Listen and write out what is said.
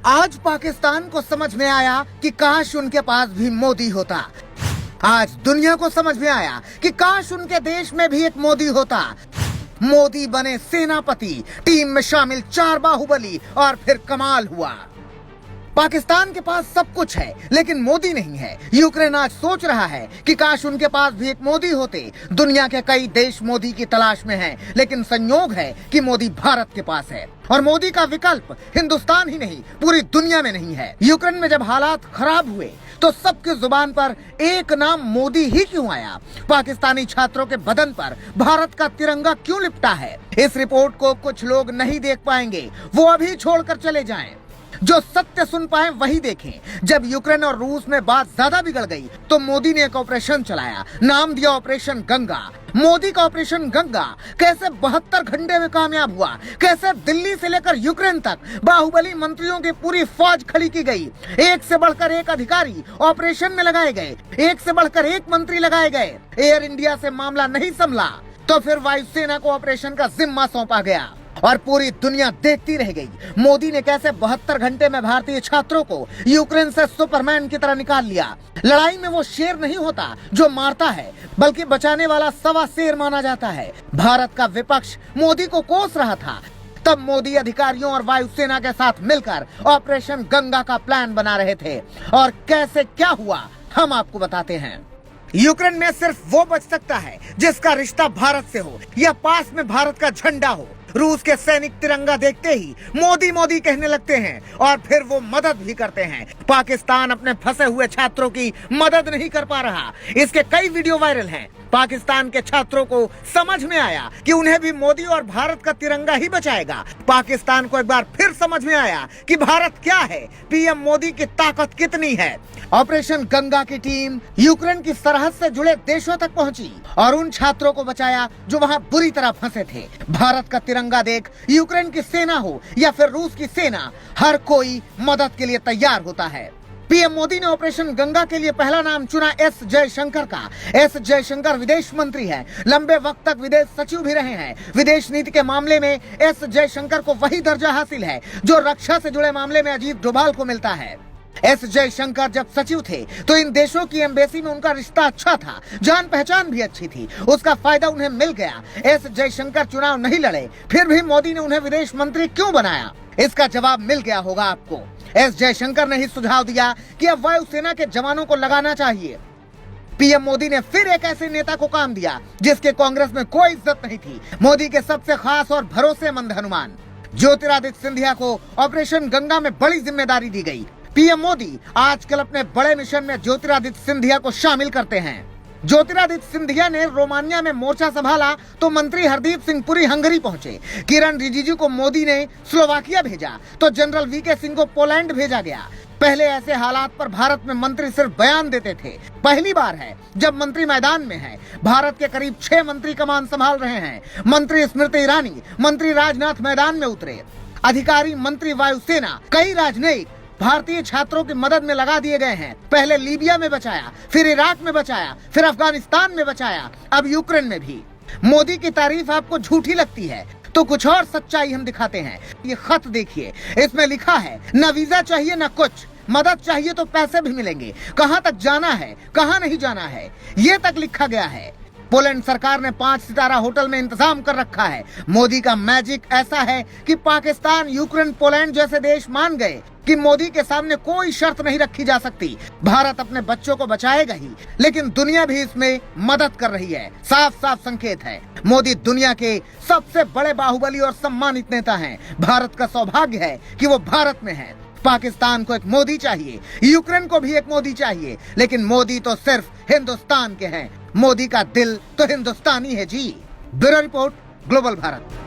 आज पाकिस्तान को समझ में आया कि काश उनके पास भी मोदी होता। आज दुनिया को समझ में आया कि काश उनके देश में भी एक मोदी होता। मोदी बने सेनापति, टीम में शामिल 4 बाहुबली और फिर कमाल हुआ। पाकिस्तान के पास सब कुछ है लेकिन मोदी नहीं है। यूक्रेन आज सोच रहा है कि काश उनके पास भी एक मोदी होते। दुनिया के कई देश मोदी की तलाश में हैं, लेकिन संयोग है कि मोदी भारत के पास है और मोदी का विकल्प हिंदुस्तान ही नहीं पूरी दुनिया में नहीं है। यूक्रेन में जब हालात खराब हुए तो सबकी जुबान पर एक नाम मोदी ही क्यों आया? पाकिस्तानी छात्रों के बदन पर भारत का तिरंगा क्यों लिपटा है? इस रिपोर्ट को कुछ लोग नहीं देख पाएंगे, वो अभी छोड़कर चले जाएं। जो सत्य सुन पाए वही देखें। जब यूक्रेन और रूस में बात ज्यादा बिगड़ गई तो मोदी ने एक ऑपरेशन चलाया, नाम दिया ऑपरेशन गंगा। मोदी का ऑपरेशन गंगा कैसे 72 घंटे में कामयाब हुआ, कैसे दिल्ली से लेकर यूक्रेन तक बाहुबली मंत्रियों की पूरी फौज खड़ी की गई। एक से बढ़कर एक अधिकारी ऑपरेशन में लगाए गए, एक से बढ़कर एक मंत्री लगाए गए। एयर इंडिया से मामला नहीं संभला तो फिर वायुसेना को ऑपरेशन का जिम्मा सौंपा गया और पूरी दुनिया देखती रह गई। मोदी ने कैसे 72 घंटे में भारतीय छात्रों को यूक्रेन से सुपरमैन की तरह निकाल लिया। लड़ाई में वो शेर नहीं होता जो मारता है, बल्कि बचाने वाला सवा शेर माना जाता है। भारत का विपक्ष मोदी को कोस रहा था, तब मोदी अधिकारियों और वायुसेना के साथ मिलकर ऑपरेशन गंगा का प्लान बना रहे थे। और कैसे क्या हुआ हम आपको बताते हैं। यूक्रेन में सिर्फ वो बच सकता है जिसका रिश्ता भारत से हो या पास में भारत का झंडा हो। रूस के सैनिक तिरंगा देखते ही मोदी मोदी कहने लगते हैं और फिर वो मदद भी करते हैं। पाकिस्तान अपने फंसे हुए छात्रों की मदद नहीं कर पा रहा। इसके कई वीडियो वायरल हैं। पाकिस्तान के छात्रों को समझ में आया कि उन्हें भी मोदी और भारत का तिरंगा ही बचाएगा। पाकिस्तान को एक बार फिर समझ में आया कि भारत क्या है, पीएम मोदी की ताकत कितनी है। ऑपरेशन गंगा की टीम यूक्रेन की सरहद से जुड़े देशों तक पहुंची और उन छात्रों को बचाया जो वहां बुरी तरह फंसे थे। भारत का तिरंगा देख यूक्रेन की सेना हो या फिर रूस की सेना, हर कोई मदद के लिए तैयार होता है। पीएम मोदी ने ऑपरेशन गंगा के लिए पहला नाम चुना एस जयशंकर का। एस जयशंकर विदेश मंत्री हैं, लंबे वक्त तक विदेश सचिव भी रहे हैं। विदेश नीति के मामले में एस जयशंकर को वही दर्जा हासिल है जो रक्षा से जुड़े मामले में अजीत डोभाल को मिलता है। एस जयशंकर जब सचिव थे तो इन देशों की एम्बेसी में उनका रिश्ता अच्छा था, जान पहचान भी अच्छी थी, उसका फायदा उन्हें मिल गया। एस जयशंकर चुनाव नहीं लड़े, फिर भी मोदी ने उन्हें विदेश मंत्री क्यों बनाया? इसका जवाब मिल गया होगा आपको। एस जयशंकर ने ही सुझाव दिया कि अब वायुसेना के जवानों को लगाना चाहिए। पीएम मोदी ने फिर एक ऐसे नेता को काम दिया जिसके कांग्रेस में कोई इज्जत नहीं थी, मोदी के सबसे खास और भरोसेमंद हनुमान ज्योतिरादित्य सिंधिया को ऑपरेशन गंगा में बड़ी जिम्मेदारी दी गई। पीएम मोदी आजकल अपने बड़े मिशन में ज्योतिरादित्य सिंधिया को शामिल करते हैं। ज्योतिरादित्य सिंधिया ने रोमानिया में मोर्चा संभाला तो मंत्री हरदीप सिंह पुरी हंगरी पहुंचे। किरण रिजिजू को मोदी ने स्लोवाकिया भेजा तो जनरल वीके सिंह को पोलैंड भेजा गया। पहले ऐसे हालात पर भारत में मंत्री सिर्फ बयान देते थे। पहली बार है जब मंत्री मैदान में है। भारत के करीब 6 मंत्री कमान संभाल रहे हैं। मंत्री स्मृति ईरानी, मंत्री राजनाथ मैदान में उतरे। अधिकारी मंत्री वायुसेना, कई राजनयिक भारतीय छात्रों की मदद में लगा दिए गए हैं। पहले लीबिया में बचाया, फिर इराक में बचाया, फिर अफगानिस्तान में बचाया, अब यूक्रेन में भी। मोदी की तारीफ आपको झूठी लगती है तो कुछ और सच्चाई हम दिखाते हैं। ये खत देखिए, इसमें लिखा है न वीजा चाहिए न कुछ, मदद चाहिए तो पैसे भी मिलेंगे। कहां तक जाना है, कहां नहीं जाना है, ये तक लिखा गया है। पोलैंड सरकार ने 5 सितारा होटल में इंतजाम कर रखा है। मोदी का मैजिक ऐसा है कि पाकिस्तान, यूक्रेन, पोलैंड जैसे देश मान गए कि मोदी के सामने कोई शर्त नहीं रखी जा सकती। भारत अपने बच्चों को बचाएगा ही, लेकिन दुनिया भी इसमें मदद कर रही है। साफ साफ संकेत है, मोदी दुनिया के सबसे बड़े बाहुबली और सम्मानित नेता हैं। भारत का सौभाग्य है कि वो भारत में है। पाकिस्तान को एक मोदी चाहिए, यूक्रेन को भी एक मोदी चाहिए, लेकिन मोदी तो सिर्फ हिंदुस्तान के हैं। मोदी का दिल तो हिंदुस्तानी है जी। Bureau report, global Bharat.